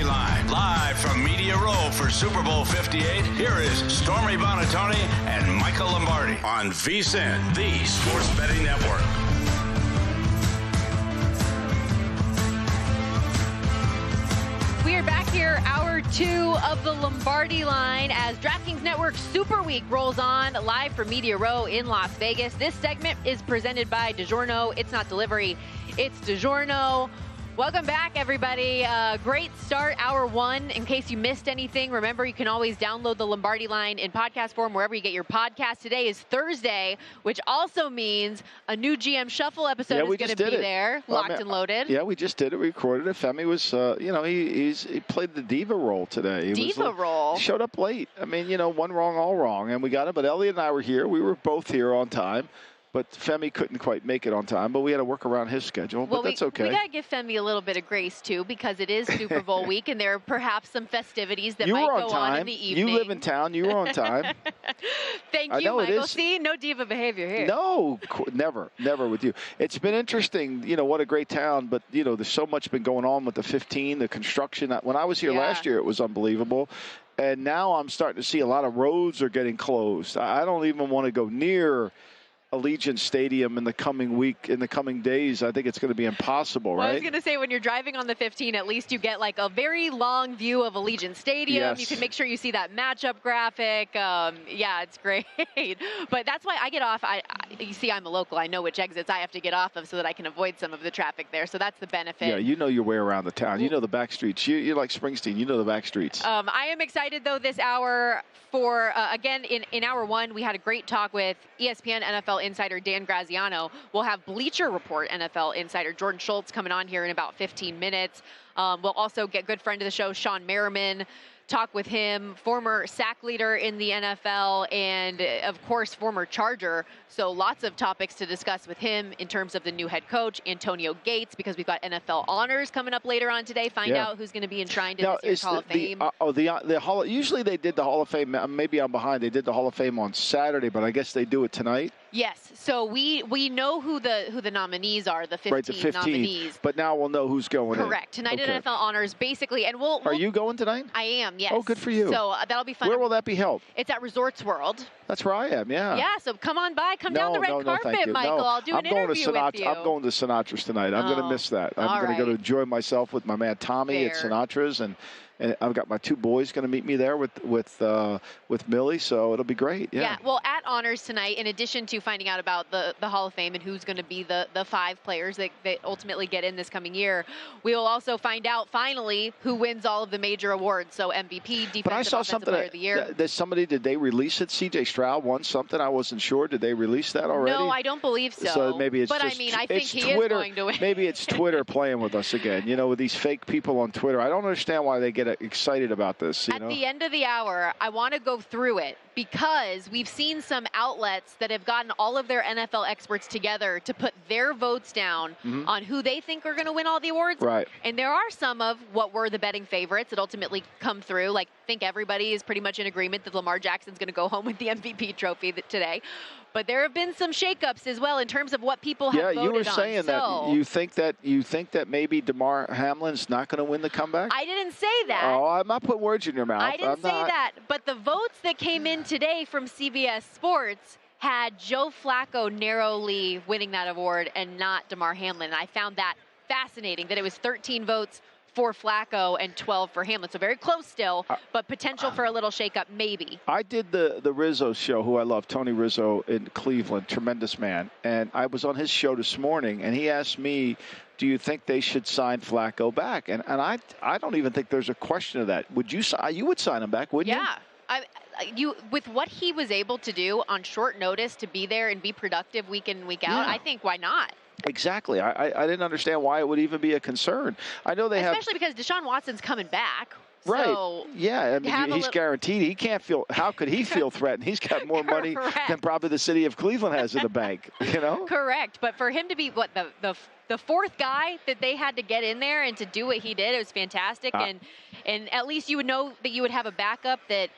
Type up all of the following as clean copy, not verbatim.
Lombardi Line. Live from Media Row for Super Bowl 58, here is Stormy Buonantony and Michael Lombardi on VSiN, the Sports Betting Network. We are back here, hour 2 of the Lombardi Line as DraftKings Network Super Week rolls on live from Media Row in Las Vegas. This segment is presented by DiGiorno. It's not delivery, it's DiGiorno. Welcome back, everybody. Great start, hour 1. In case you missed anything, remember you can always download the Lombardi Line in podcast form wherever you get your podcast. Today is Thursday, which also means a new GM Shuffle episode is going to be there, locked and loaded. Yeah, we just did it. We recorded it. Femi was, he played the diva role today. He showed up late. I mean, one wrong, all wrong, and we got it. But Elliot and I were here. We were both here on time. But Femi couldn't quite make it on time, but we had to work around his schedule, but that's okay. We got to give Femi a little bit of grace, too, because it is Super Bowl week, and there are perhaps some festivities that might go on in the evening. You live in town. You were on time. Thank you, Michael. See, no diva behavior here. No, never with you. It's been interesting, what a great town, but, there's so much been going on with the 15, the construction. When I was here last year, it was unbelievable. And now I'm starting to see a lot of roads are getting closed. I don't even want to go near Allegiant Stadium in the coming week, in the coming days. I think it's going to be impossible, right? I was going to say, when you're driving on the 15, at least you get like a very long view of Allegiant Stadium. Yes. You can make sure you see that matchup graphic. Yeah, it's great. But that's why I get off. You see, I'm a local. I know which exits I have to get off of so that I can avoid some of the traffic there. So that's the benefit. Yeah, you know your way around the town. You know the back streets. You're like Springsteen. You know the back streets. I am excited, though, this hour for, again, in hour 1, we had a great talk with ESPN NFL insider Dan Graziano. We'll have Bleacher Report NFL insider Jordan Schultz coming on here in about 15 minutes. We'll also get good friend of the show, Sean Merriman, talk with him, former sack leader in the NFL and, of course, former Charger. So lots of topics to discuss with him in terms of the new head coach, Antonio Gates, because we've got NFL honors coming up later on today. Find out who's going to be enshrined in this year's Hall of Fame. Usually they did the Hall of Fame. Maybe I'm behind. They did the Hall of Fame on Saturday, but I guess they do it tonight. Yes. So we know who the nominees are, the 15 nominees. But now we'll know who's going in. Correct. Tonight at NFL honors, basically. And we'll Are you going tonight? I am, yes. Oh, good for you. So that'll be fun. Where will that be held? It's at Resorts World. That's where I am, yeah. Yeah, so come on by. Come down the red carpet, Michael. I'll do an interview with you. I'm going to Sinatra's tonight. I'm going to miss that. I'm going to go to enjoy myself with my man Tommy at Sinatra's, and I've got my 2 boys going to meet me there with Millie, so it'll be great. Yeah. Well, at honors tonight, in addition to finding out about the Hall of Fame and who's going to be the 5 players that ultimately get in this coming year, we will also find out finally who wins all of the major awards. So MVP, Defensive Offensive Player of the Year. Did they release it? C.J. Stroud won something. I wasn't sure. Did they release that already? No, I don't believe so. So maybe it's I think he is going to win. Maybe it's Twitter playing with us again. With these fake people on Twitter. I don't understand why they get excited about this. At the end of the hour, I want to go through it because we've seen some outlets that have gotten all of their NFL experts together to put their votes down on who they think are going to win all the awards. Right. And there are some of what were the betting favorites that ultimately come through. Like, I think everybody is pretty much in agreement that Lamar Jackson's going to go home with the MVP trophy today. But there have been some shakeups as well in terms of what people have voted on. Yeah, you were saying that you think that maybe Damar Hamlin's not going to win the comeback? I didn't say that. Oh, I'm not putting words in your mouth. I didn't say that. But the votes that came in today from CBS Sports had Joe Flacco narrowly winning that award and not Damar Hamlin. And I found that fascinating, that it was 13 votes for Flacco and 12 for Hamlin. So very close still, but potential for a little shakeup maybe. I did the Rizzo show, who I love, Tony Rizzo in Cleveland, tremendous man. And I was on his show this morning, and he asked me, do you think they should sign Flacco back? And I don't even think there's a question of that. Would you would sign him back, wouldn't you? Yeah. With what he was able to do on short notice to be there and be productive week in and week out, I think why not? Exactly. I didn't understand why it would even be a concern. I know especially because Deshaun Watson's coming back. Right. So yeah. I mean, he's guaranteed. He can't feel. How could he feel threatened? He's got more money than probably the city of Cleveland has in the bank. Correct. But for him to be the 4th guy that they had to get in there and to do what he did, it was fantastic. And at least you would know that you would have a backup that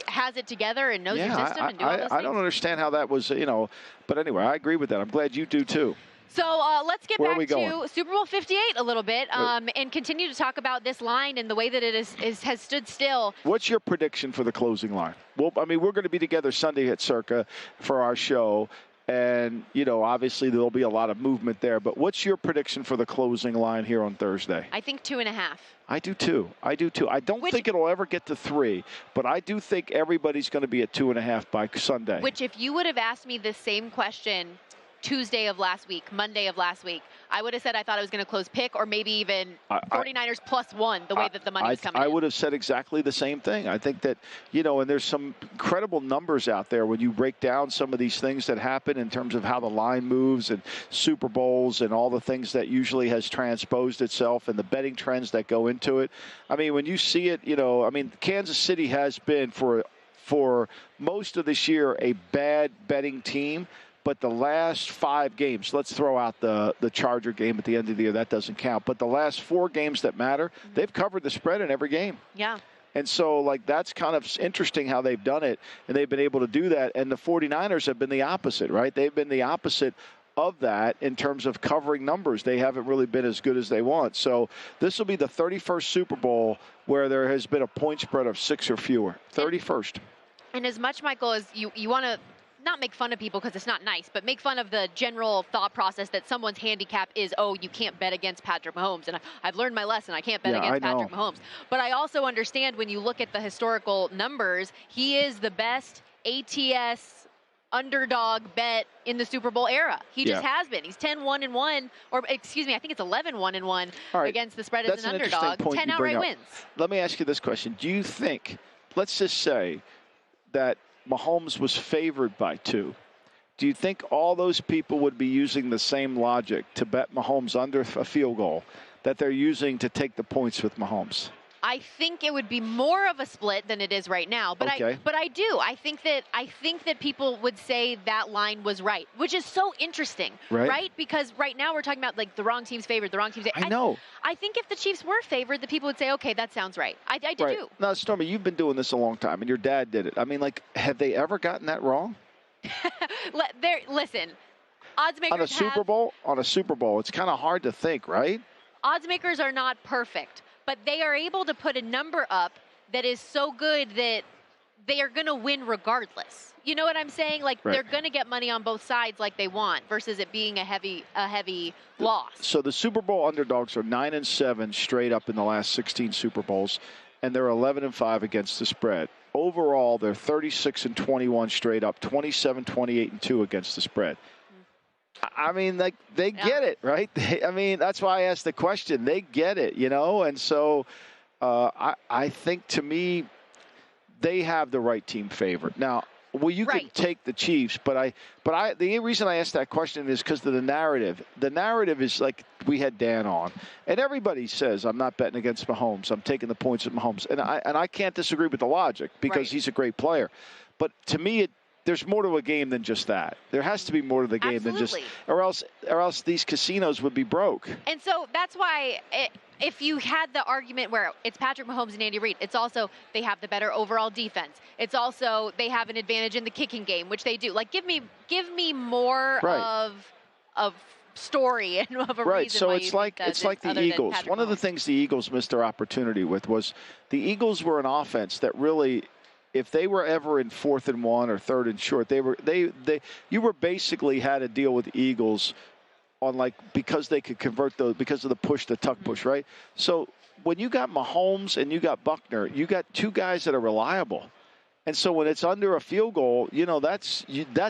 has it together and knows your system and do all those things. I don't understand how that was. But anyway, I agree with that. I'm glad you do too. So let's get Where back to Super Bowl 58 a little bit and continue to talk about this line and the way that it has stood still. What's your prediction for the closing line? Well, I mean, we're going to be together Sunday at Circa for our show. And, you know, obviously there'll be a lot of movement there. But what's your prediction for the closing line here on Thursday? I think 2.5. I do, too. I don't think it'll ever get to 3, but I do think everybody's going to be at 2.5 by Sunday. Which, if you would have asked me the same question Tuesday of last week, Monday of last week, I would have said I thought it was going to close pick or maybe even 49ers +1, the way that the money was coming in. I would have said exactly the same thing. I think that, you know, and there's some incredible numbers out there when you break down some of these things that happen in terms of how the line moves and Super Bowls and all the things that usually has transposed itself and the betting trends that go into it. I mean, when you see it, you know, I mean, Kansas City has been for most of this year a bad betting team. But the last 5 games, let's throw out the Charger game at the end of the year. That doesn't count. But the last 4 games that matter, they've covered the spread in every game. Yeah. And so, like, that's kind of interesting how they've done it, and they've been able to do that. And the 49ers have been the opposite, right? They've been the opposite of that in terms of covering numbers. They haven't really been as good as they want. So this will be the 31st Super Bowl where there has been a point spread of 6 or fewer. 31st. And as much, Michael, as you want to not make fun of people because it's not nice, but make fun of the general thought process that someone's handicap is, oh, you can't bet against Patrick Mahomes. And I've learned my lesson. I can't bet against Patrick Mahomes. But I also understand when you look at the historical numbers, he is the best ATS underdog bet in the Super Bowl era. He just has been. He's 10-1-1, or excuse me, I think it's 11-1-1 against the spread as an underdog. 10 outright wins. Let me ask you this question. Do you think, let's just say that Mahomes was favored by 2. Do you think all those people would be using the same logic to bet Mahomes under a field goal that they're using to take the points with Mahomes? I think it would be more of a split than it is right now, but I do. I think that people would say that line was right, which is so interesting, right? Because right now we're talking about like the wrong team's favored, the wrong team's. I know. I think if the Chiefs were favored, the people would say, okay, that sounds right. I do. Now, Stormy, you've been doing this a long time, and your dad did it. I mean, like, have they ever gotten that wrong? Listen, odds makers on a Super Bowl, it's kind of hard to think, right? Odds makers are not perfect. But they are able to put a number up that is so good that they are going to win regardless. You know what I'm saying? Like, they're going to get money on both sides like they want versus it being a heavy loss. So the Super Bowl underdogs are 9-7 straight up in the last 16 Super Bowls, and they're 11-5 against the spread. Overall, they're 36-21 straight up, 27-28-2 against the spread. I mean, like, they get it, right? I mean, that's why I asked the question. They get it, you know? And so I think, to me, they have the right team favored. Now, well, you could take the Chiefs, but the reason I asked that question is because of the narrative. The narrative is like we had Dan on, and everybody says, I'm not betting against Mahomes. I'm taking the points at Mahomes. And I can't disagree with the logic because he's a great player. But to me, there's more to a game than just that. There has to be more to the game than just, or else these casinos would be broke. And so that's why if you had the argument where it's Patrick Mahomes and Andy Reid, it's also they have the better overall defense. It's also they have an advantage in the kicking game, which they do. Like, give me more of story and of a reason. So it's like the Eagles. One of the things the Eagles missed their opportunity with was the Eagles were an offense that really, if they were ever in 4th and 1 or 3rd and short, you were basically had to deal with the Eagles on because they could convert those because of the tuck push, right? So when you got Mahomes and you got Buckner, you got 2 guys that are reliable. And so when it's under a field goal, that's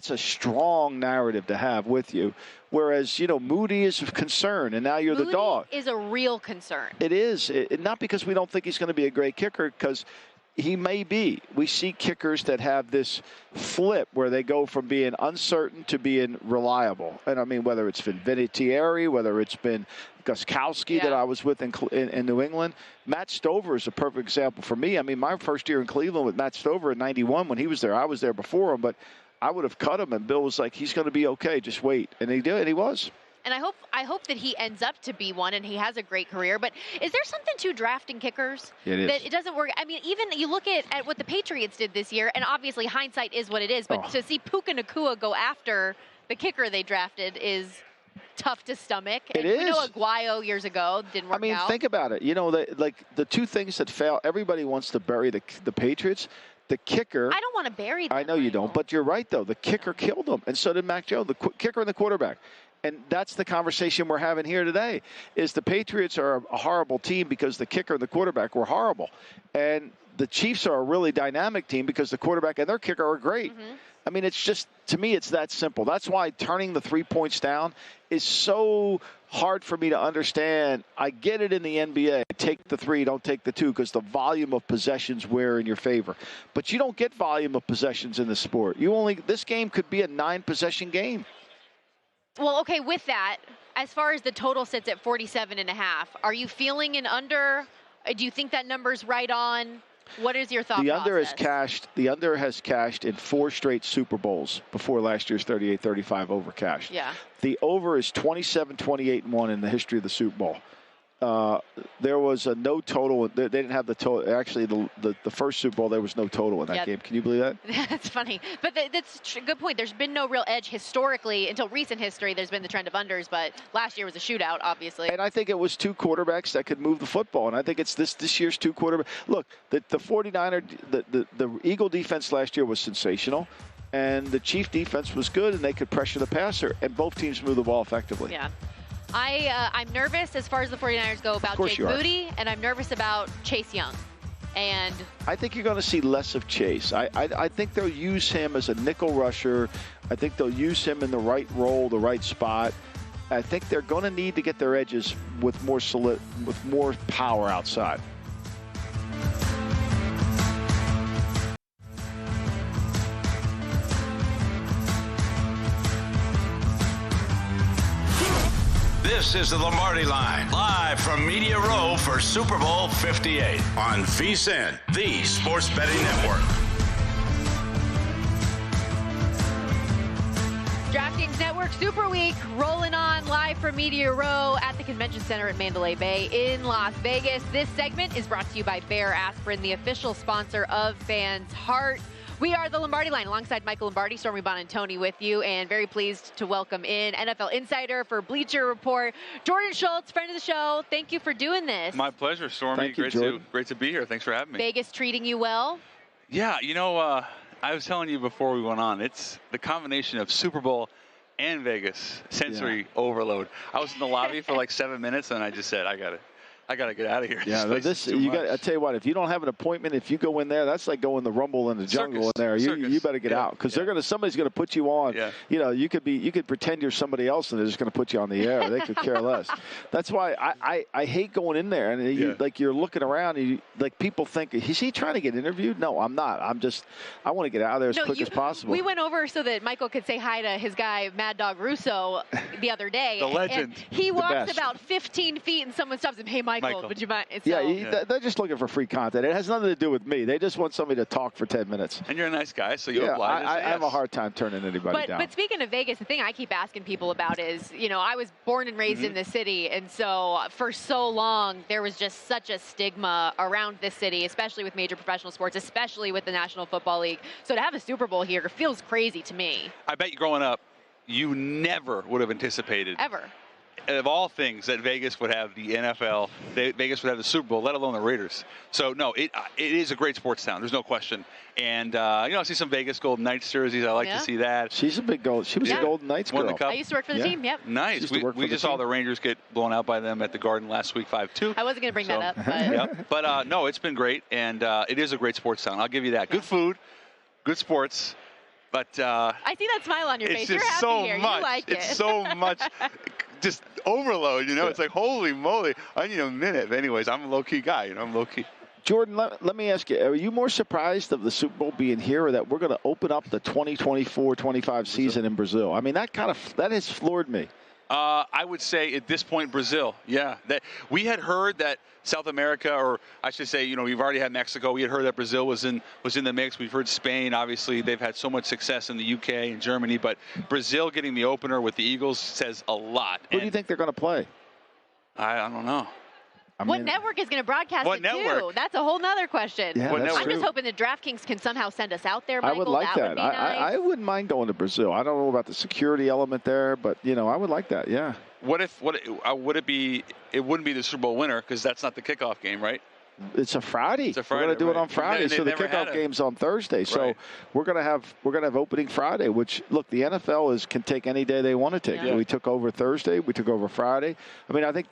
a strong narrative to have with you. Whereas, Moody is of concern, and now you're the dog. Moody is a real concern. It is. Not because we don't think he's going to be a great kicker, because he may be. We see kickers that have this flip where they go from being uncertain to being reliable. And I mean, whether it's been Vinatieri, whether it's been Gostkowski that I was with in New England. Matt Stover is a perfect example for me. I mean, my first year in Cleveland with Matt Stover in '91 when he was there, I was there before him, but I would have cut him, and Bill was like, he's going to be okay, just wait. And he did, and he was. And I hope that he ends up to be one, and he has a great career. But is there something to drafting kickers that it doesn't work? I mean, even you look at what the Patriots did this year, and obviously hindsight is what it is. But to see Puka Nacua go after the kicker they drafted is tough to stomach. It is. We know Aguayo years ago didn't work out. Think about it. You know, the two things that fail, everybody wants to bury the Patriots. The kicker. I don't want to bury them. I know you don't, but you're right, though. The kicker killed them, and so did Mac Jones, the kicker and the quarterback. And that's the conversation we're having here today, is the Patriots are a horrible team because the kicker and the quarterback were horrible. And the Chiefs are a really dynamic team because the quarterback and their kicker are great. Mm-hmm. I mean, it's just, to me, it's that simple. That's why turning the 3 points down is so hard for me to understand. I get it in the NBA. Take the 3, don't take the 2, because the volume of possessions were in your favor. But you don't get volume of possessions in the sport. This game could be a 9-possession game. Well, okay, with that, as far as the total sits at 47.5, are you feeling an under? Do you think that number's right on? What is your thought process? The under has cashed in 4 straight Super Bowls before last year's 38-35 over cash. Yeah. The over is 27-28-1 in the history of the Super Bowl. There was a no total. They didn't have the total. Actually, the first Super Bowl, there was no total in that game. Can you believe that? That's funny. But that's a good point. There's been no real edge historically. Until recent history, there's been the trend of unders, but last year was a shootout, obviously. And I think it was 2 quarterbacks that could move the football, and I think it's this year's 2 quarterbacks. Look, the 49er, the Eagle defense last year was sensational, and the Chief defense was good, and they could pressure the passer, and both teams moved the ball effectively. Yeah. I'm nervous as far as the 49ers go about Jake Moody, and I'm nervous about Chase Young. And I think you're going to see less of Chase. I think they'll use him as a nickel rusher. I think they'll use him in the right role, the right spot. I think they're going to need to get their edges with more power outside. This is the Lombardi Line, live from Media Row for Super Bowl 58 on VSiN, the sports betting network. DraftKings Network Super Week rolling on live from Media Row at the Convention Center at Mandalay Bay in Las Vegas. This segment is brought to you by Bayer Aspirin, the official sponsor of Fans Heart. We are the Lombardi Line alongside Michael Lombardi, Stormy Buonantony with you, and very pleased to welcome in NFL insider for Bleacher Report, Jordan Schultz, friend of the show. Thank you for doing this. My pleasure, Stormy. Great to be here. Thanks for having me. Vegas treating you well? Yeah, I was telling you before we went on, it's the combination of Super Bowl and Vegas sensory overload. I was in the lobby for like 7 minutes, and I just said, I got to get out of here. Yeah, I tell you what, if you don't have an appointment, if you go in there, that's like going the rumble in the jungle in there. You better get out, because somebody's going to put you on. Yeah. You could pretend you're somebody else, and they're just going to put you on the air. They could care less. That's why I hate going in there, and you're looking around, and people think, is he trying to get interviewed? No, I'm not. I want to get out of there as quick as possible. We went over so that Michael could say hi to his guy, Mad Dog Russo, the other day. The legend. And he walks about 15 feet, and someone stops him. Hey, Michael, would you mind? They're just looking for free content. It has nothing to do with me. They just want somebody to talk for 10 minutes. And you're a nice guy, so you oblige. I have a hard time turning anybody down. But speaking of Vegas, the thing I keep asking people about is, I was born and raised in this city, and so for so long there was just such a stigma around this city, especially with major professional sports, especially with the National Football League. So to have a Super Bowl here feels crazy to me. I bet you growing up, you never would have anticipated. Ever. Of all things, that Vegas would have the NFL, Vegas would have the Super Bowl, let alone the Raiders. So, no, it is a great sports town. There's no question. And, I see some Vegas Golden Knights jerseys. I like to see that. She was a Golden Knights girl. Won the cup. I used to work for the team, yep. Nice. We just saw the Rangers get blown out by them at the Garden last week, 5-2. I wasn't going to bring that up. But, but no, it's been great. And it is a great sports town. I'll give you that. Good food, good sports. But I see that smile on your face. You're happy so here. Much. You like it. It's so much just overload, It's like, holy moly, I need a minute. But anyways, I'm a low-key guy, I'm low-key. Jordan, let me ask you, are you more surprised of the Super Bowl being here, or that we're going to open up the 2024-25 season in Brazil? I mean, that has floored me. I would say at this point, Brazil. Yeah, that we had heard that South America, or I should say, we've already had Mexico. We had heard that Brazil was in the mix. We've heard Spain. Obviously, they've had so much success in the UK and Germany, but Brazil getting the opener with the Eagles says a lot. Who do you think they're going to play? I don't know. What network is going to broadcast what it network? too? That's a whole nother question. Yeah, I'm just hoping that DraftKings can somehow send us out there, Michael. I would like that. Would be nice. I wouldn't mind going to Brazil. I don't know about the security element there, but, I would like that, yeah. Would it be? It wouldn't be the Super Bowl winner because that's not the kickoff game, right? It's a Friday. It's a Friday. We're going to do it on right. Friday, so the kickoff game's on Thursday. So Right. we're going to have opening Friday. Which look, the NFL can take any day they want to take. Yeah. We took over Thursday. We took over Friday. I mean, I think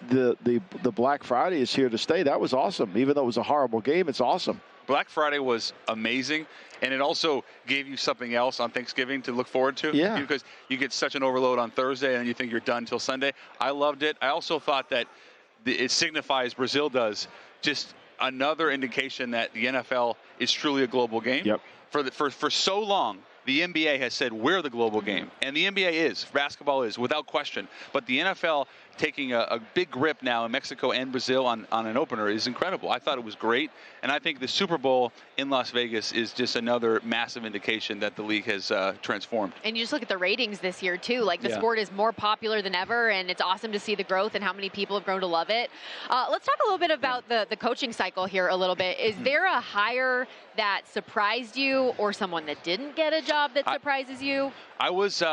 the Black Friday is here to stay. That was awesome. Even though it was a horrible game, it's awesome. Black Friday was amazing, and it also gave you something else on Thanksgiving to look forward to. Yeah. Because you get such an overload on Thursday, and you think you're done till Sunday. I loved it. I also thought that it signifies, Brazil does, just another indication that the NFL is truly a global game. Yep. For so long, the NBA has said we're the global game, and the NBA is, basketball is, without question. But the NFL taking a big grip now in Mexico and Brazil on an opener is incredible. I thought it was great, and I think the Super Bowl in Las Vegas is just another massive indication that the league has transformed. And you just look at the ratings this year, too. Like, the sport is more popular than ever, and it's awesome to see the growth and how many people have grown to love it. Let's talk a little bit about the coaching cycle here a little bit. Is there a hire that surprised you or someone that didn't get a job that surprises you? I was,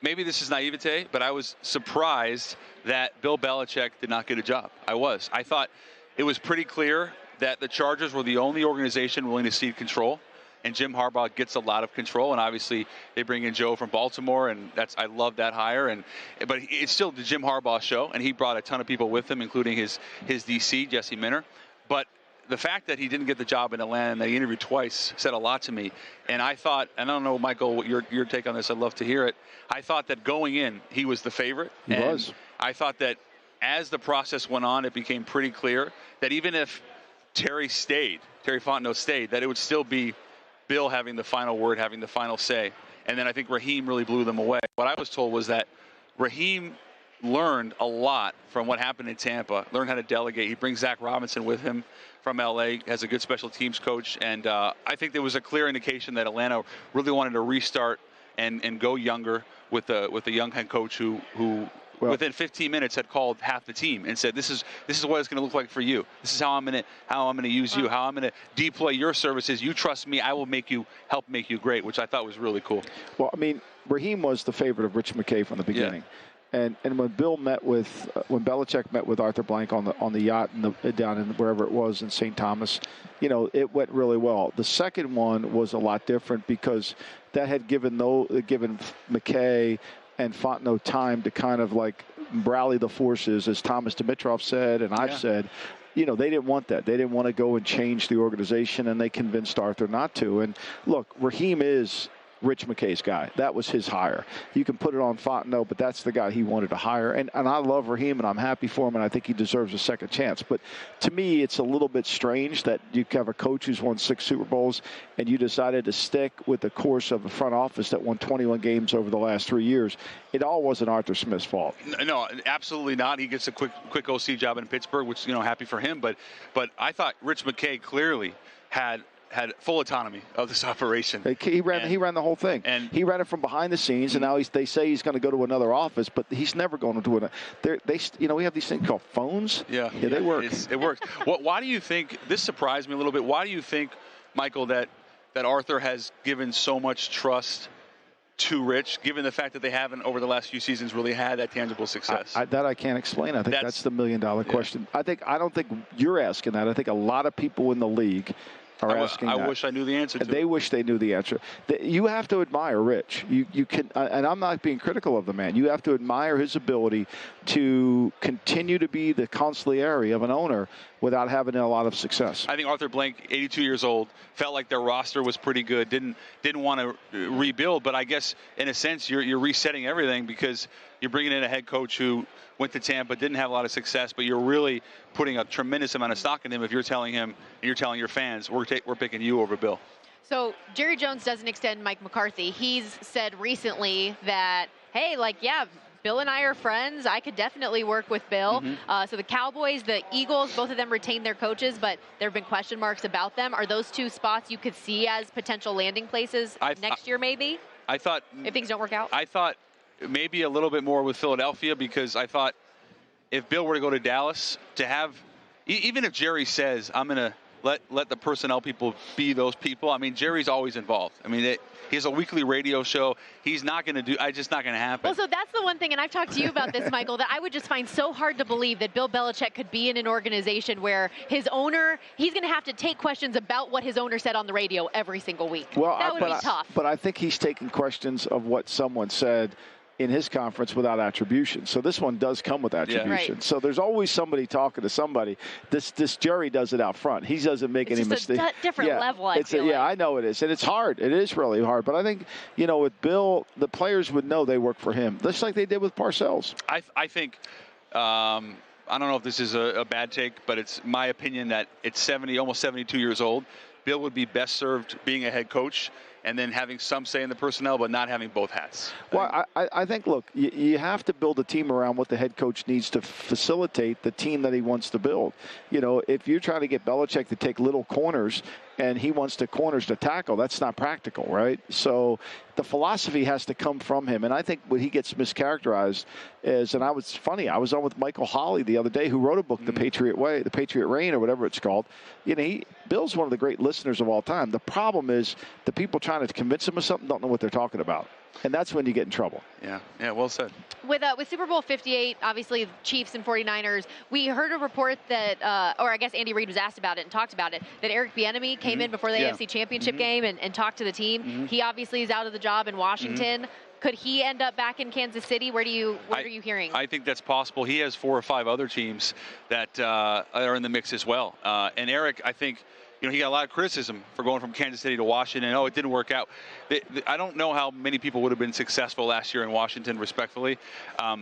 maybe this is naivete, but I was surprised that Bill Belichick did not get a job. I thought it was pretty clear that the Chargers were the only organization willing to cede control, and Jim Harbaugh gets a lot of control. And obviously, they bring in Joe from Baltimore, and I love that hire. But it's still the Jim Harbaugh show, and he brought a ton of people with him, including his DC, Jesse Minter. But the fact that he didn't get the job in Atlanta and that he interviewed twice said a lot to me. And I thought, and I don't know, Michael, what your take on this, I'd love to hear it. I thought that going in, he was the favorite. He was. I thought that as the process went on, it became pretty clear that even if Terry Fontenot stayed, that it would still be Bill having the final word, having the final say. And then I think Raheem really blew them away. What I was told was that Raheem learned a lot from what happened in Tampa, learned how to delegate. He brings Zach Robinson with him from L.A., has a good special teams coach. And I think there was a clear indication that Atlanta really wanted to restart and go younger with a young head coach who within 15 minutes had called half the team and said, this is what it's going to look like for you. This is how I'm going to use you, how I'm going to deploy your services. You trust me, I will help make you great, which I thought was really cool. Well, I mean, Raheem was the favorite of Rich McKay from the beginning. Yeah. And when Belichick met with Arthur Blank on the yacht down in wherever it was in St. Thomas, it went really well. The second one was a lot different because that had given McKay and Fontenot time to kind of like rally the forces, as Thomas Dimitroff said, and I've said. They didn't want that. They didn't want to go and change the organization, and they convinced Arthur not to. And look, Raheem is Rich McKay's guy. That was his hire. You can put it on Fontenot, but that's the guy he wanted to hire. And I love Raheem, and I'm happy for him, and I think he deserves a second chance. But to me, it's a little bit strange that you have a coach who's won 6 Super Bowls, and you decided to stick with the course of the front office that won 21 games over the last 3 years. It all wasn't Arthur Smith's fault. No, absolutely not. He gets a quick OC job in Pittsburgh, which, happy for him. But I thought Rich McKay clearly had full autonomy of this operation. He ran the whole thing. And he ran it from behind the scenes, and now they say he's going to go to another office, but he's never going to do it. We have these things called phones. Yeah, they work. It works. Why do you think, this surprised me a little bit, why do you think, Michael, that Arthur has given so much trust to Rich, given the fact that they haven't over the last few seasons really had that tangible success? I can't explain. I think that's the $1 million question. I don't think you're asking that. I think a lot of people in the league are asking that. I wish I knew the answer to it. They wish they knew the answer. You have to admire Rich. You can, and I'm not being critical of the man. You have to admire his ability to continue to be the consigliere of an owner without having a lot of success. I think Arthur Blank, 82 years old, felt like their roster was pretty good, didn't want to rebuild, but I guess in a sense you're resetting everything because you're bringing in a head coach who went to Tampa, didn't have a lot of success, but you're really putting a tremendous amount of stock in him if you're telling him and you're telling your fans, we're picking you over Bill. So Jerry Jones doesn't extend Mike McCarthy. He's said recently that, hey, Bill and I are friends. I could definitely work with Bill. Mm-hmm. So the Cowboys, the Eagles, both of them retain their coaches, but there have been question marks about them. Are those 2 spots you could see as potential landing places next year maybe? I thought, if things don't work out? I thought maybe a little bit more with Philadelphia because I thought if Bill were to go to Dallas, to have, even if Jerry says, I'm going to let the personnel people be those people, I mean, Jerry's always involved. I mean, he has a weekly radio show. He's not going to do, it's just not going to happen. Well, so that's the one thing, and I've talked to you about this, Michael, that I would just find so hard to believe that Bill Belichick could be in an organization where his owner, he's going to have to take questions about what his owner said on the radio every single week. Well, that would be tough. But I think he's taking questions of what someone said in his conference without attribution. So this one does come with attribution. Yeah. Right. So there's always somebody talking to somebody. This Jerry does it out front. He doesn't make any mistakes. It's a different level, I feel like. Yeah, I know it is. And it's hard. It is really hard. But I think, with Bill, the players would know they work for him, just like they did with Parcells. I think, I don't know if this is a bad take, but it's my opinion that it's almost 72 years old. Bill would be best served being a head coach and then having some say in the personnel, but not having both hats. Well, I think, look, you have to build a team around what the head coach needs to facilitate the team that he wants to build. If you're trying to get Belichick to take little corners and he wants the corners to tackle, that's not practical, right? So the philosophy has to come from him. And I think what he gets mischaracterized is, and I was on with Michael Holley the other day, who wrote a book, The Patriot Way, The Patriot Reign, or whatever it's called. Bill's one of the great listeners of all time. The problem is the people trying to convince him of something don't know what they're talking about. And that's when you get in trouble. Yeah, well said. With Super Bowl 58, obviously Chiefs and 49ers, we heard a report that, or I guess Andy Reid was asked about it and talked about it, that Eric Bieniemy came in before the AFC Championship game and talked to the team. He obviously is out of the job in Washington. Could he end up back in Kansas City? What are you hearing? I think that's possible. He has 4 or 5 other teams that are in the mix as well. And Eric, I think, he got a lot of criticism for going from Kansas City to Washington. It didn't work out. I don't know how many people would have been successful last year in Washington, respectfully.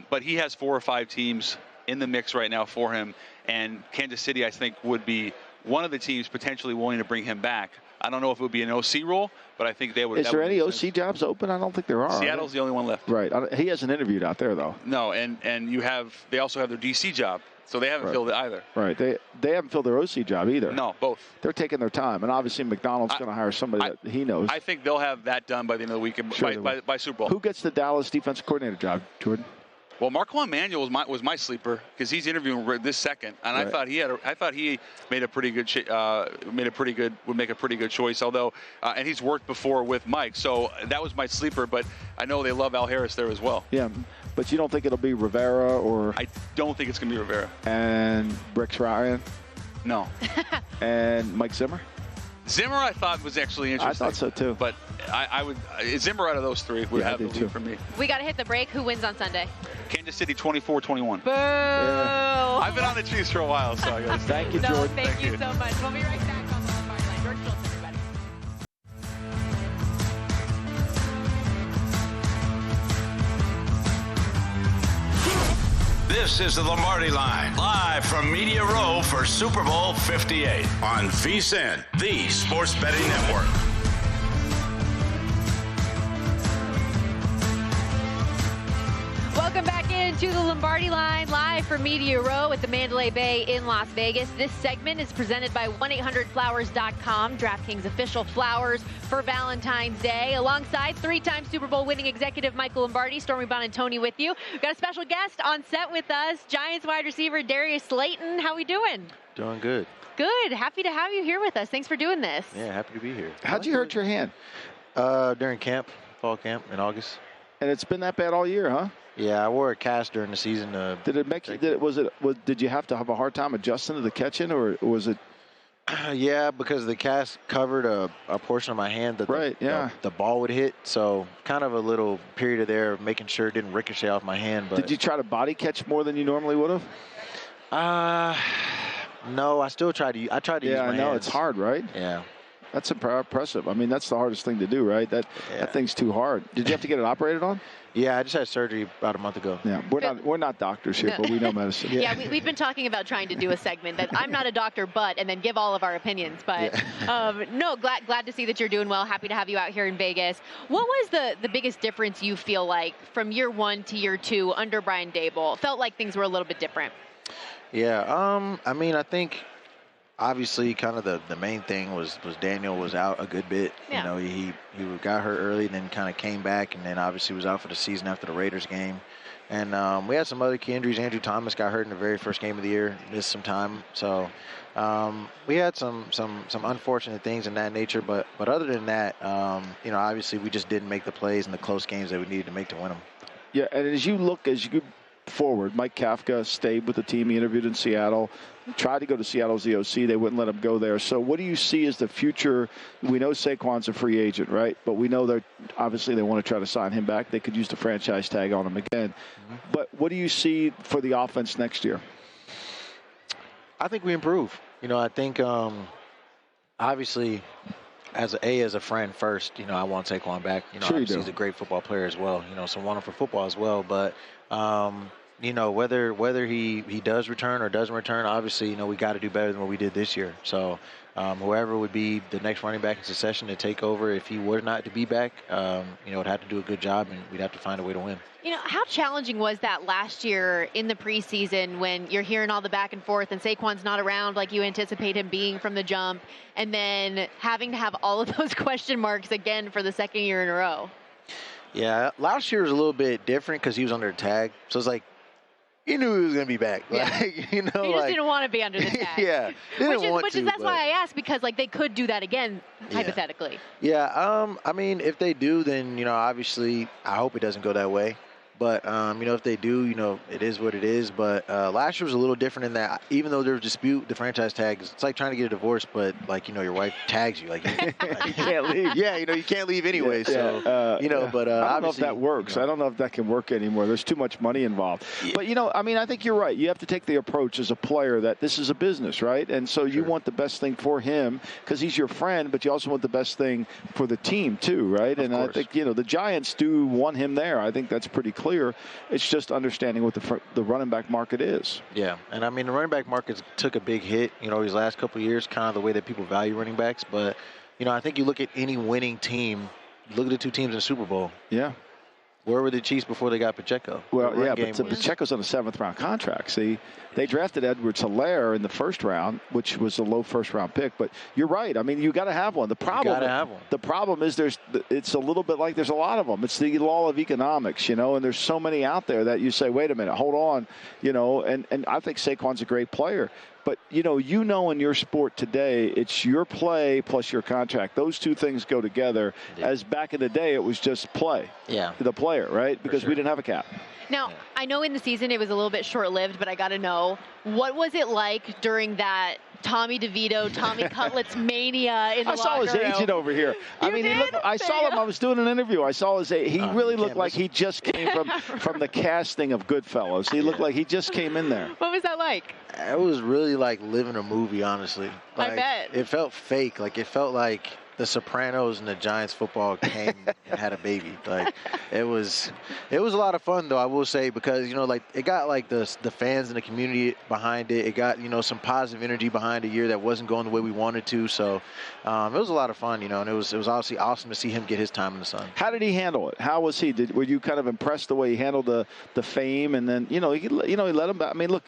But he has 4 or 5 teams in the mix right now for him. And Kansas City, I think, would be one of the teams potentially willing to bring him back. I don't know if it would be an OC role, but I think they would. Is there any OC jobs open? I don't think there are. Seattle's the only one left. Right. He hasn't interviewed out there, though. No, and they also have their DC job. So they haven't filled it either. Right. They haven't filled their OC job either. No, both. They're taking their time. And obviously McDonald's going to hire somebody that he knows. I think they'll have that done by the end of the week by Super Bowl. Who gets the Dallas defensive coordinator job, Jordan? Well, Marquand Manuel was my sleeper because he's interviewing this second, and I thought he made a pretty good would make a pretty good choice. Although, and he's worked before with Mike, so that was my sleeper. But I know they love Al Harris there as well. Yeah, but you don't think it'll be Rivera or? I don't think it's going to be Rivera. And Rex Ryan? No. And Mike Zimmer? Zimmer, I thought, was actually interesting. I thought so too. But I would Zimmer out of those 3 would have the lead for me. We got to hit the break. Who wins on Sunday? Kansas City 24-21. Boo! Yeah. I've been on the Chiefs for a while, so I got to say. Thank you, Jordan. Thank you so much. We'll be right back on the Lombardi Line. George Schultz, everybody. This is the Lombardi Line, live from Media Row for Super Bowl 58 on VSiN, the Sports Betting Network. Welcome back into the Lombardi Line, live from Media Row at the Mandalay Bay in Las Vegas. This segment is presented by 1-800-Flowers.com, DraftKings official flowers for Valentine's Day. Alongside 3-time Super Bowl winning executive Michael Lombardi, Stormy Buonantony with you. We've got a special guest on set with us, Giants wide receiver Darius Slayton. How we doing? Doing good. Good. Happy to have you here with us. Thanks for doing this. Yeah, happy to be here. How'd you hurt your hand? During fall camp in August. And it's been that bad all year, huh? Yeah, I wore a cast during the season. Did it make you? Did you have to have a hard time adjusting to the catching, or was it? Yeah, because the cast covered a portion of my hand that the ball would hit. So kind of a little period of there making sure it didn't ricochet off my hand. But did you try to body catch more than you normally would have? No, I still tried to. I tried to use my hands. Yeah, I know it's hard, right? Yeah. That's impressive. I mean, that's the hardest thing to do, right? That thing's too hard. Did you have to get it operated on? Yeah, I just had surgery about a month ago. Yeah, we're not doctors here, but we know medicine. Yeah, we've been talking about trying to do a segment that I'm not a doctor, and then give all of our opinions. But no, glad to see that you're doing well. Happy to have you out here in Vegas. What was the biggest difference you feel like from year 1 to year 2 under Brian Daboll? Felt like things were a little bit different. Yeah, I mean, I think obviously kind of the main thing was Daniel was out a good bit. Yeah. You know, he got hurt early and then kind of came back, and then obviously was out for the season after the Raiders game. And we had some other key injuries. Andrew Thomas got hurt in the very first game of the year, missed some time. So we had some unfortunate things in that nature. But other than that, obviously we just didn't make the plays in the close games that we needed to make to win them. Yeah, and as you go forward, Mike Kafka stayed with the team. He interviewed in Seattle. He tried to go to Seattle as the OC. They wouldn't let him go there. So what do you see as the future? We know Saquon's a free agent, right? But we know that obviously they want to try to sign him back. They could use the franchise tag on him again. Mm-hmm. But what do you see for the offense next year? I think we improve. I think obviously as a friend first, I want Saquon back. Sure you do. He's a great football player as well. So want him for football as well. But whether he does return or doesn't return, obviously, we got to do better than what we did this year. So whoever would be the next running back in succession to take over, if he were not to be back, would have to do a good job, and we'd have to find a way to win. How challenging was that last year in the preseason when you're hearing all the back and forth and Saquon's not around like you anticipate him being from the jump, and then having to have all of those question marks again for the second year in a row? Yeah, last year was a little bit different because he was under tag. So it's like, you knew he was going to be back. Yeah. He just didn't want to be under the tag. Yeah. That's why I asked, because they could do that again, hypothetically. Yeah. If they do, then, obviously I hope it doesn't go that way. But, if they do, it is what it is. But last year was a little different in that even though there was dispute, the franchise tags, it's like trying to get a divorce, but, your wife tags you. You can't leave. Yeah, you can't leave anyway. Yeah. So, but I don't know if that works. I don't know if that can work anymore. There's too much money involved. Yeah. But, I think you're right. You have to take the approach as a player that this is a business, right? And so you want the best thing for him because he's your friend, but you also want the best thing for the team, too, right? And I think, the Giants do want him there. I think that's pretty clear. It's just understanding what the running back market is. Yeah, and the running back market took a big hit, these last couple of years, kind of the way that people value running backs. But, I think you look at any winning team, look at the two teams in the Super Bowl. Yeah. Where were the Chiefs before they got Pacheco? Well, yeah, but Pacheco's on a 7th-round contract. See, they drafted Edwards-Helaire in the first round, which was a low first-round pick. But you're right. You got to have one. The problem is it's a little bit like there's a lot of them. It's the law of economics, and there's so many out there that you say, wait a minute, hold on, and I think Saquon's a great player. But, in your sport today, it's your play plus your contract. Those two things go together. Yeah. As back in the day, it was just play. Yeah. The player, right? Because we didn't have a cap. Now, I know in the season it was a little bit short-lived, but I got to know, what was it like during that Tommy DeVito, Tommy Cutlets mania in the locker room? I saw his agent over here. I saw him. I was doing an interview. I saw his agent. He really looked like he just came from the casting of Goodfellas. He looked like he just came in there. What was that like? It was really like living a movie, honestly. I bet. It felt fake. It felt like the Sopranos and the Giants football came and had a baby. It was a lot of fun, though, I will say, because, it got, the fans and the community behind it. It got, some positive energy behind a year that wasn't going the way we wanted to. So it was a lot of fun, and it was obviously awesome to see him get his time in the sun. How did he handle it? How was he? Were you kind of impressed the way he handled the fame? And then, he let him back. Look,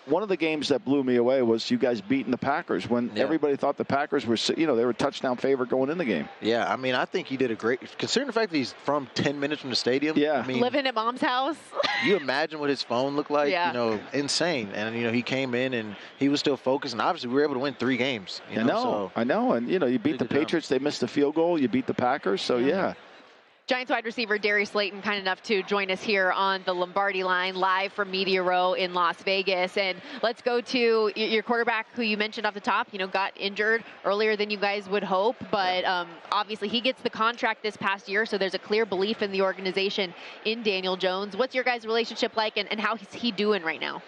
one of the games that blew me away was you guys beating the Packers when everybody thought the Packers were, they were a touchdown favorite going in the game. Yeah, I think he did a great, considering the fact that he's from 10 minutes from the stadium. Yeah. Living at mom's house. You imagine what his phone looked like, insane. And, he came in and he was still focused. And obviously we were able to win 3 games. I know. And, you beat the Patriots. They missed the field goal. You beat the Packers. So, yeah. Giants wide receiver Darius Slayton kind enough to join us here on the Lombardi Line, live from Media Row in Las Vegas. And let's go to your quarterback, who you mentioned off the top, got injured earlier than you guys would hope. But obviously he gets the contract this past year, so there's a clear belief in the organization in Daniel Jones. What's your guys' relationship like, and how is he doing right now?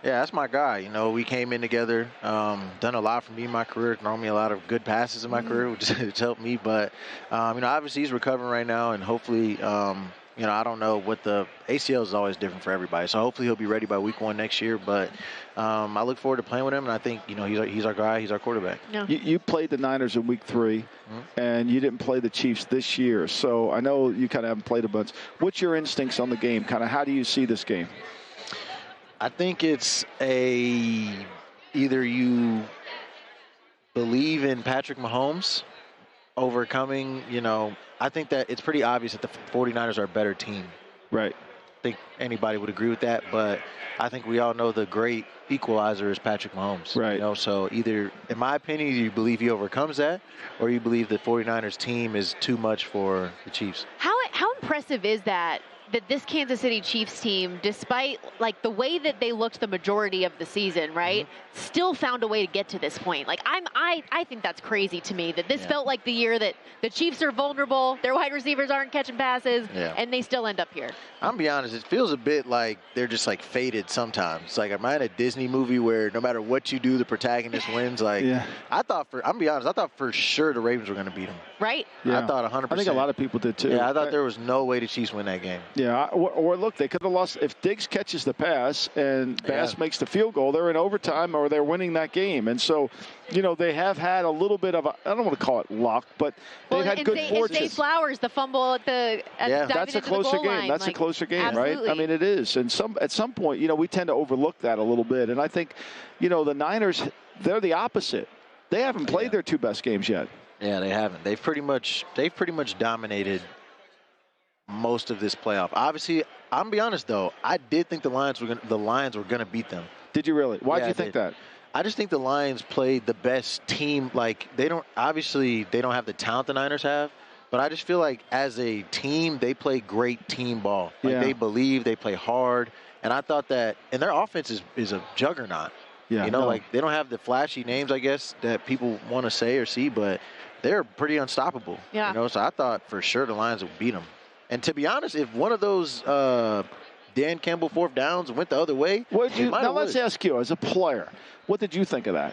Yeah, that's my guy. We came in together, done a lot for me in my career, thrown me a lot of good passes in my career, which helped me. But, obviously he's recovering right now, and hopefully, I don't know what the ACL is always different for everybody. So hopefully he'll be ready by week 1 next year. But I look forward to playing with him, and I think, he's our guy. He's our quarterback. No. You played the Niners in week 3, and you didn't play the Chiefs this year. So I know you kind of haven't played a bunch. What's your instincts on the game? Kind of how do you see this game? I think it's either you believe in Patrick Mahomes overcoming, I think that it's pretty obvious that the 49ers are a better team. Right. think anybody would agree with that, but I think we all know the great equalizer is Patrick Mahomes. Right. You know, so either, in my opinion, you believe he overcomes that, or you believe the 49ers team is too much for the Chiefs. How impressive is that this Kansas City Chiefs team, despite like the way that they looked the majority of the season, right, still found a way to get to this point? Like I think that's crazy to me that this felt like the year that the Chiefs are vulnerable, their wide receivers aren't catching passes, and they still end up here. I'm gonna be honest, it feels a bit like they're just like fated sometimes. Like, am I in a Disney movie where no matter what you do, the protagonist wins? Like, I'm gonna be honest, I thought for sure the Ravens were gonna beat them. Right? Yeah. I thought 100%. I think a lot of people did too. Yeah, I thought there was no way the Chiefs win that game. Yeah, or look, they could have lost if Diggs catches the pass and Bass makes the field goal. They're in overtime or they're winning that game. And so, you know, they have had a little bit of I don't want to call it luck, but they've had good fortune. And Zay Flowers, the fumble at that's a closer game. That's a closer game, right? I mean, it is. And at some point, you know, we tend to overlook that a little bit. And I think, you know, the Niners, they're the opposite. They haven't played their two best games yet. Yeah, they haven't. They've pretty much dominated most of this playoff. Obviously, I'm gonna be honest though, I did think the Lions were gonna beat them. Did you really? Why did you think that? I just think the Lions played the best team. Like, they don't have the talent the Niners have, but I just feel like as a team they play great team ball. Like, they believe, they play hard, and I thought that, and their offense is a juggernaut. Yeah, you know, like, they don't have the flashy names, I guess, that people want to say or see, but they're pretty unstoppable. Yeah. You know, so I thought for sure the Lions would beat them. And to be honest, if one of those Dan Campbell fourth downs went the other way, now let's ask you, as a player, what did you think of that?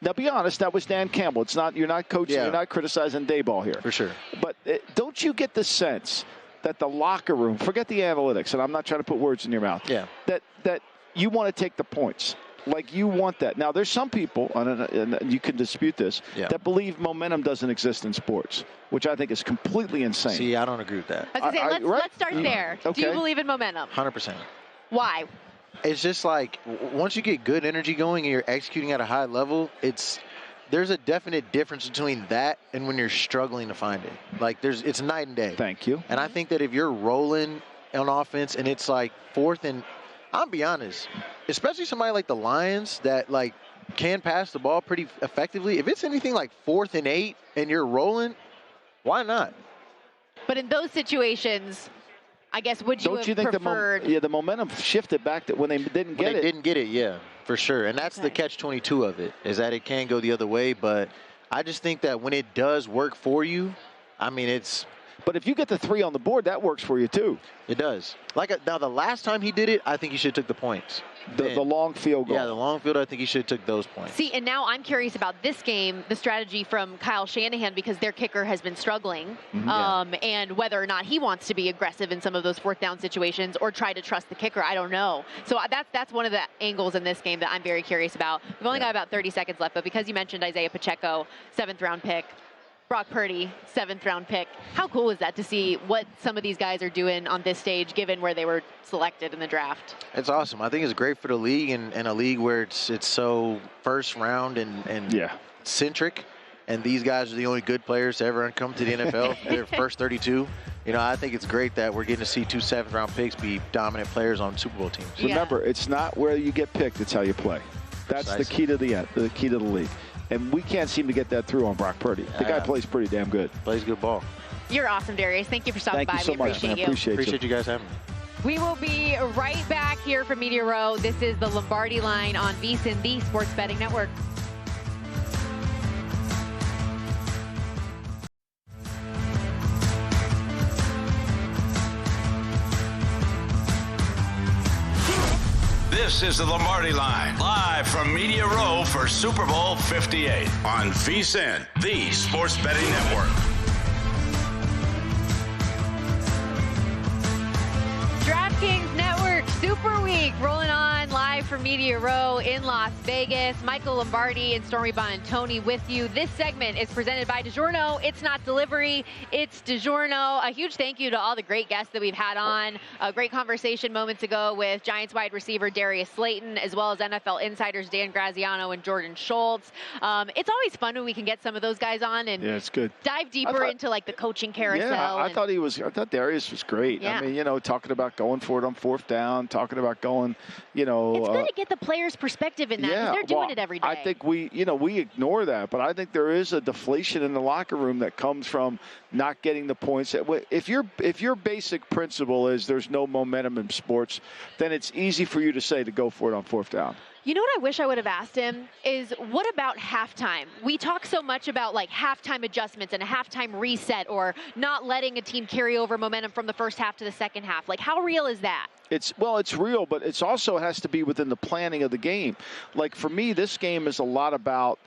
Now, be honest, that was Dan Campbell. It's not, you're not coaching, you're not criticizing Dayball here. For sure. But don't you get the sense that the locker room, forget the analytics, and I'm not trying to put words in your mouth, that you want to take the points? Like, you want that. Now, there's some people, and you can dispute this, that believe momentum doesn't exist in sports, which I think is completely insane. See, I don't agree with that. I was going to say, let's start there. Okay. Do you believe in momentum? 100%. Why? It's just like, once you get good energy going and you're executing at a high level, there's a definite difference between that and when you're struggling to find it. Like, it's night and day. Thank you. And I think that if you're rolling on offense and it's like fourth and, I'll be honest, especially somebody like the Lions that, like, can pass the ball pretty effectively, if it's anything like 4th and 8 and you're rolling, why not? But in those situations, I guess, would you have preferred? The momentum shifted back to when they didn't get it. They didn't get it, yeah, for sure. And that's the catch-22 of it, is that it can go the other way. But I just think that when it does work for you, I mean, it's... But if you get the 3 on the board, that works for you too. It does. Now, the last time he did it, I think he should have took the points. The long field goal. Yeah, the long field, I think he should have took those points. See, and now I'm curious about this game, the strategy from Kyle Shanahan, because their kicker has been struggling, and whether or not he wants to be aggressive in some of those 4th down situations or try to trust the kicker, I don't know. So that's one of the angles in this game that I'm very curious about. We've only got about 30 seconds left, but because you mentioned Isaiah Pacheco, 7th-round pick, Brock Purdy, 7th-round pick. How cool is that to see what some of these guys are doing on this stage, given where they were selected in the draft? It's awesome. I think it's great for the league, and a league where it's so first round and centric. And these guys are the only good players to ever come to the NFL. Their first 32. You know, I think it's great that we're getting to see 2 7th-round picks be dominant players on Super Bowl teams. Remember, it's not where you get picked; it's how you play. That's the key to the key to the league. And we can't seem to get that through on Brock Purdy. The guy plays pretty damn good. Plays good ball. You're awesome, Darius. Thank you for stopping by. Thank you so much, man. Appreciate you guys having me. We will be right back here from Media Row. This is the Lombardi Line on VSiN, the Sports Betting Network. This is the Lombardi Line, live from Media Row for Super Bowl 58 on VSiN, the Sports Betting Network. DraftKings Network Super Week rolling on live from Media Row in Las Vegas. Michael Lombardi and Stormy Bonantoni with you. This segment is presented by DiGiorno. It's not delivery, it's DiGiorno. A huge thank you to all the great guests that we've had on. A great conversation moments ago with Giants wide receiver Darius Slayton, as well as NFL insiders Dan Graziano and Jordan Schultz. It's always fun when we can get some of those guys on and it's good. Dive deeper into like the coaching carousel. Yeah, I thought Darius was great. Yeah. I mean, talking about going for it on fourth down, talking about going, It's good to get the players' perspective in that because they're doing it every day. I think we ignore that, but I think there is a deflation in the locker room that comes from not getting the points. If your basic principle is there's no momentum in sports, then it's easy for you to say to go for it on fourth down. You know what I wish I would have asked him is, what about halftime? We talk so much about like halftime adjustments and a halftime reset or not letting a team carry over momentum from the first half to the second half. Like, how real is that? It's real, but it's also has to be within the planning of the game. Like for me, this game is a lot about,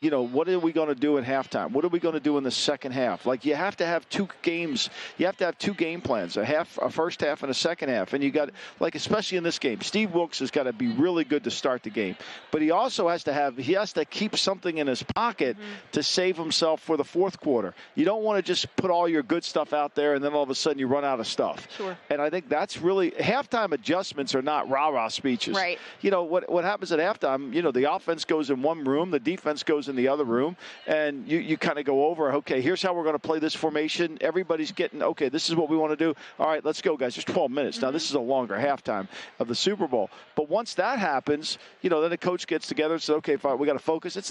what are we going to do at halftime? What are we going to do in the second half? Like you have to have two games. You have to have two game plans, a first half and a second half. And you got, like, especially in this game, Steve Wilkes has got to be really good to start the game. But he also has to keep something in his pocket to save himself for the fourth quarter. You don't want to just put all your good stuff out there and then all of a sudden you run out of stuff. Sure. And I think that's really, halftime adjustments are not rah-rah speeches. Right. What happens at halftime, the offense goes in one room, the defense goes in the other room, and you kind of go over, okay, here's how we're going to play this formation. Everybody's getting, okay, this is what we want to do. All right, let's go, guys. There's 12 minutes. Now, this is a longer halftime of the Super Bowl. But once that happens, then the coach gets together and says, okay, fine, we got to focus. There's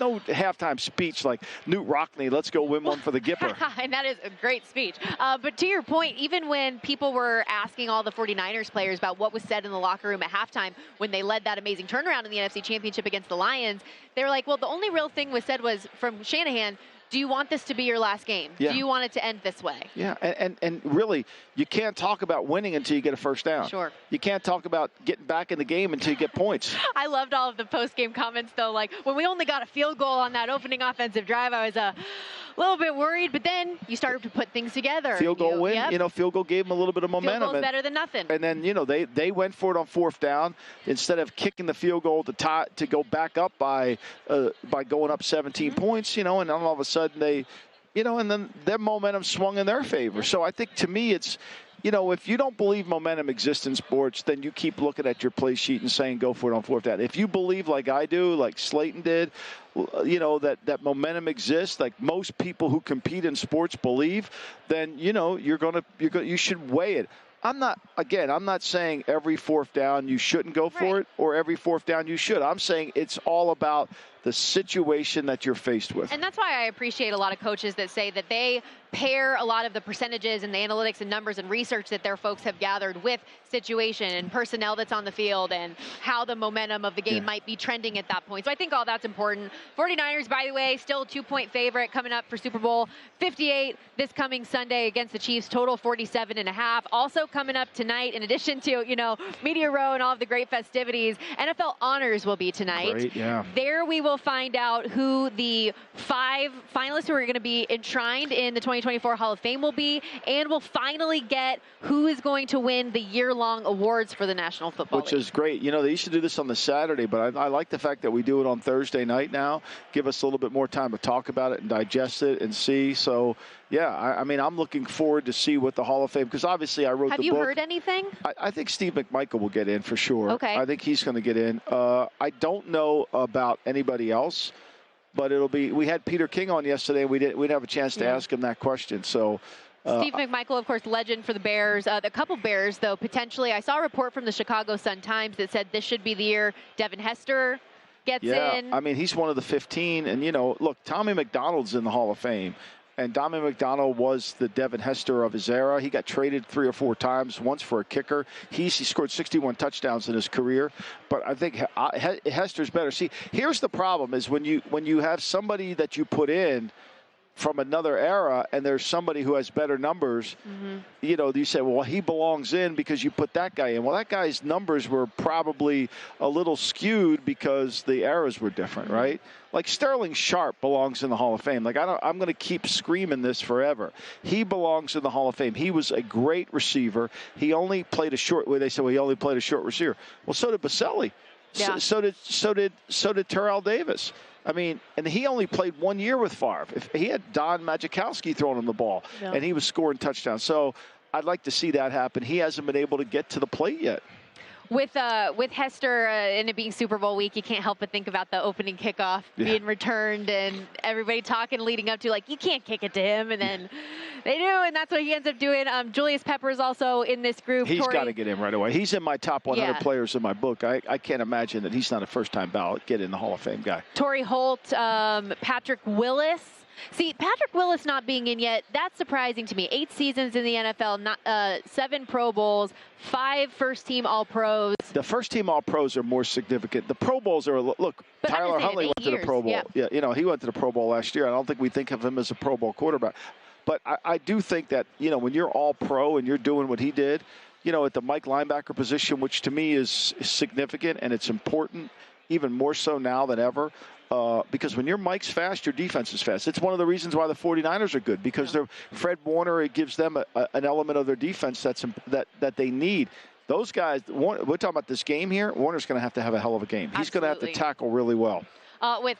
no halftime speech like Newt Rockney, let's go win one for the Gipper. And that is a great speech. But to your point, even when people were asking all the 49ers players about what was said in the locker room at halftime when they led that amazing turnaround in the NFC Championship against the Lions, they were like, well, the only real thing was said was from Shanahan, do you want this to be your last game? Yeah. Do you want it to end this way? Yeah, and really, you can't talk about winning until you get a first down. Sure. You can't talk about getting back in the game until you get points. I loved all of the post-game comments, though. Like, when we only got a field goal on that opening offensive drive, I was a little bit worried, but then you started to put things together. Field goal win, yep. Field goal gave them a little bit of momentum. Field goal's better than nothing. And then, they went for it on fourth down instead of kicking the field goal to go back up by going up 17 points, and then all of a sudden they, and then their momentum swung in their favor. So I think to me it's, if you don't believe momentum exists in sports, then you keep looking at your play sheet and saying go for it on fourth down. If you believe like I do, like Slayton did, that momentum exists, like most people who compete in sports believe, then you should weigh it. I'm not saying every fourth down you shouldn't go for it or every fourth down you should. I'm saying it's all about the situation that you're faced with. And that's why I appreciate a lot of coaches that say that they pair a lot of the percentages and the analytics and numbers and research that their folks have gathered with situation and personnel that's on the field and how the momentum of the game might be trending at that point. So I think all that's important. 49ers, by the way, still a 2-point favorite coming up for Super Bowl 58 this coming Sunday against the Chiefs, total 47.5. Also coming up tonight, in addition to, Media Row and all of the great festivities, NFL Honors will be tonight. Great, yeah. There we will find out who the 5 finalists who are going to be enshrined in the 2024 Hall of Fame will be, and we'll finally get who is going to win the year-long awards for the National Football League. Which is great. They used to do this on the Saturday, but I like the fact that we do it on Thursday night now. Give us a little bit more time to talk about it and digest it and see. So, yeah, I'm looking forward to see what the Hall of Fame, because obviously I wrote the book. Have you heard anything? I think Steve McMichael will get in for sure. Okay. I think he's going to get in. I don't know about anybody else, but we had Peter King on yesterday. We didn't have a chance to ask him that question. So Steve McMichael, of course, legend for the Bears. A couple Bears, though, potentially. I saw a report from the Chicago Sun-Times that said this should be the year Devin Hester gets in. Yeah, he's one of the 15. And, look, Tommy McDonald's in the Hall of Fame. And Tommy McDonald was the Devin Hester of his era. He got traded 3 or 4 times, once for a kicker. He scored 61 touchdowns in his career. But I think Hester's better. See, here's the problem is when you have somebody that you put in from another era, and there's somebody who has better numbers, you know, you say, well, he belongs in because you put that guy in. Well, that guy's numbers were probably a little skewed because the eras were different, right? Like Sterling Sharp belongs in the Hall of Fame. Like I'm going to keep screaming this forever. He belongs in the Hall of Fame. He was a great receiver. He only played a short. They said, well, he only played a short receiver. Well, so did Baselli. Yeah. So did Terrell Davis. I mean, and he only played 1 year with Favre. If he had Don Majkowski throwing him the ball, and he was scoring touchdowns. So I'd like to see that happen. He hasn't been able to get to the plate yet. With Hester and it being Super Bowl week, you can't help but think about the opening kickoff being returned and everybody talking leading up to, like, you can't kick it to him, and then they do, and that's what he ends up doing. Julius Peppers also in this group. He's got to get in right away. He's in my top 100 players in my book. I can't imagine that he's not a first-time ballot get in the Hall of Fame guy. Torrey Holt, Patrick Willis. See, Patrick Willis not being in yet, that's surprising to me. 8 seasons in the NFL, 7 Pro Bowls, 5 first-team All-Pros. The first-team All-Pros are more significant. The Pro Bowls are, look, but Tyler Huntley went to the Pro Bowl. Yeah, you know, he went to the Pro Bowl last year. I don't think we think of him as a Pro Bowl quarterback. But I do think that, you know, when you're All-Pro and you're doing what he did, you know, at the Mike linebacker position, which to me is significant and it's important, even more so now than ever. Because when your Mike's fast, your defense is fast. It's one of the reasons why the 49ers are good, because they're Fred Warner, it gives them an element of their defense that they need. Those guys, we're talking about this game here, Warner's going to have a hell of a game. He's going to have to tackle really well. With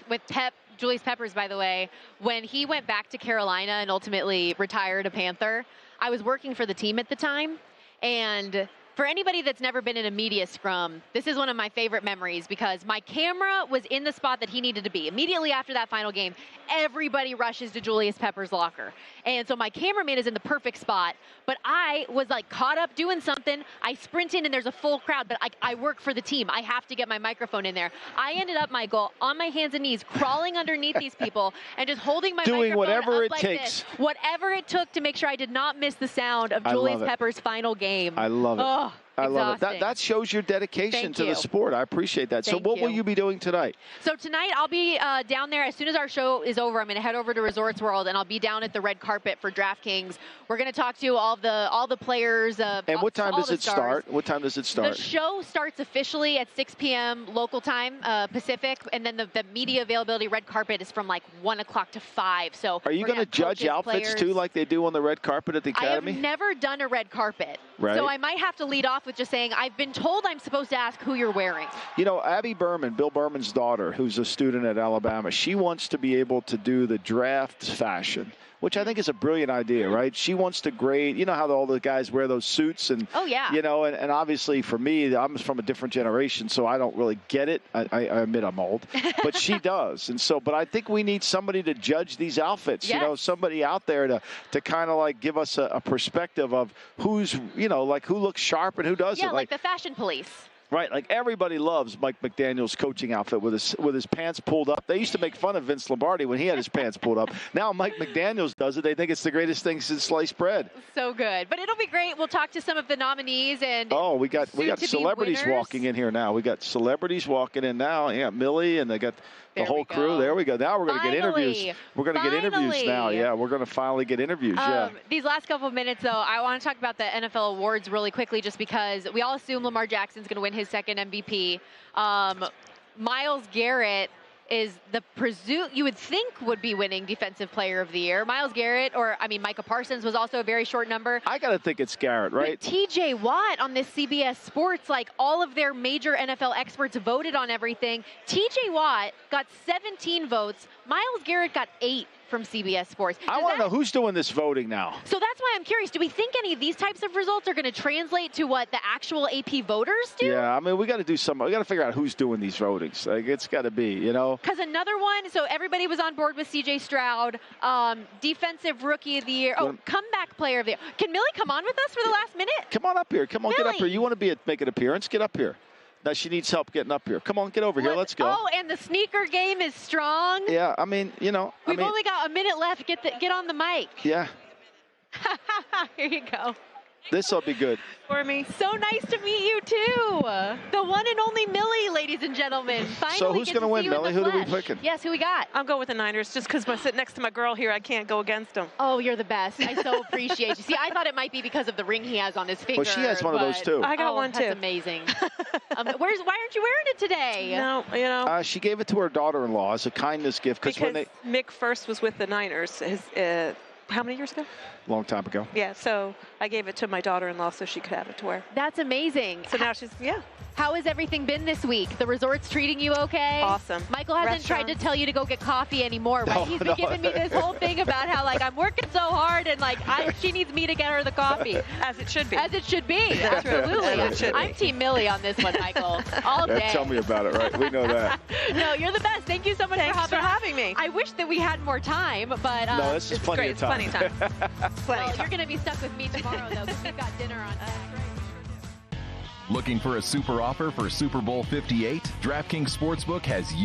Julius Peppers, by the way, when he went back to Carolina and ultimately retired a Panther, I was working for the team at the time, and for anybody that's never been in a media scrum, this is one of my favorite memories because my camera was in the spot that he needed to be. Immediately after that final game, everybody rushes to Julius Peppers' locker. And so my cameraman is in the perfect spot, but I was like caught up doing something. I sprint in and there's a full crowd, but I work for the team. I have to get my microphone in there. I ended up, Michael, on my hands and knees, crawling underneath these people and just holding my microphone whatever up it like takes. this. Whatever it took to make sure I did not miss the sound of Julius Peppers' final game. I love it. Oh, I love it. That shows your dedication to the sport. I appreciate that. So what will you be doing tonight? So tonight I'll be down there. As soon as our show is over, I'm going to head over to Resorts World, and I'll be down at the red carpet for DraftKings. We're going to talk to all the players. And what time does it start? What time does it start? The show starts officially at 6 p.m. local time, Pacific, and then the media availability red carpet is from like 1 o'clock to 5. So are you going to judge outfits too, like they do on the red carpet at the Academy? I have never done a red carpet, so I might have to lead off with just saying I've been told I'm supposed to ask who you're wearing. You know, Abby Berman, Bill Berman's daughter, who's a student at Alabama, she wants to be able to do the draft fashion, which I think is a brilliant idea, right? She wants to grade. You know how all the guys wear those suits? And, you know, and obviously for me, I'm from a different generation, so I don't really get it. I admit I'm old. But she does. And so, but I think we need somebody to judge these outfits, you know, somebody out there to kind of like give us a perspective of who's, you know, like who looks sharp and who doesn't. Yeah, like the fashion police. Right, like everybody loves Mike McDaniel's coaching outfit with his pants pulled up. They used to make fun of Vince Lombardi when he had his pants pulled up. Now Mike McDaniel's does it. They think it's the greatest thing since sliced bread. So good, but it'll be great. We'll talk to some of the nominees and we got celebrities walking in here now. We got celebrities walking in now. Yeah, Millie and they got the whole crew. There we go. Now we're going to get interviews. We're going to get interviews now. Yeah, we're going to finally get interviews. These last couple of minutes, though, I want to talk about the NFL awards really quickly, just because we all assume Lamar Jackson's going to win his second MVP. Myles Garrett is you would think would be winning Defensive Player of the Year. Myles Garrett, Micah Parsons was also a very short number. I got to think it's Garrett, right? But T.J. Watt on this CBS Sports, like all of their major NFL experts voted on everything. T.J. Watt got 17 votes. Myles Garrett got 8 from CBS Sports. I want to know who's doing this voting now. So that's why I'm curious. Do we think any of these types of results are going to translate to what the actual AP voters do? Yeah, I mean, we got to do something. We got to figure out who's doing these votings. Like, it's got to be, you know. Because another one, so everybody was on board with C.J. Stroud, Defensive Rookie of the Year. Comeback Player of the Year. Can Millie come on with us for the last minute? Come on up here. Come on, Millie. Get up here. You want to make an appearance? Get up here. Now she needs help getting up here. Come on, get over here. Let's go. Oh, and the sneaker game is strong. Yeah, I mean, you know. We've only got a minute left. Get on the mic. Yeah. Here you go. This will be good. For me. So nice to meet you, too. The one and only Millie, ladies and gentlemen. Finally, So who's going to win, Millie? Who do we pick? Yes, who we got? I'll go with the Niners just because I sit next to my girl here. I can't go against them. Oh, you're the best. I so appreciate you. See, I thought it might be because of the ring he has on his finger. Well, she has one of those, too. I got one, too. That's amazing. Why aren't you wearing it today? No, you know. She gave it to her daughter-in-law as a kindness gift. Because Mick first was with the Niners. How many years ago? Long time ago. Yeah, so I gave it to my daughter-in-law so she could have it to wear. That's amazing. So now she's, How has everything been this week? The resort's treating you okay? Awesome. Michael hasn't tried to tell you to go get coffee anymore, right? He's been giving me this whole thing about how, like, I'm working so hard and, like, she needs me to get her the coffee. As it should be. As it should be. Absolutely. I'm Team Millie on this one, Michael. All day. Tell me about it, right? We know that. No, you're the best. Thank you so much for having me. I wish that we had more time, but no, this is plenty of time. It's plenty of time. Well, you're going to be stuck with me tomorrow, though, because we've got dinner on. Looking for a super offer for Super Bowl 58? DraftKings Sportsbook has you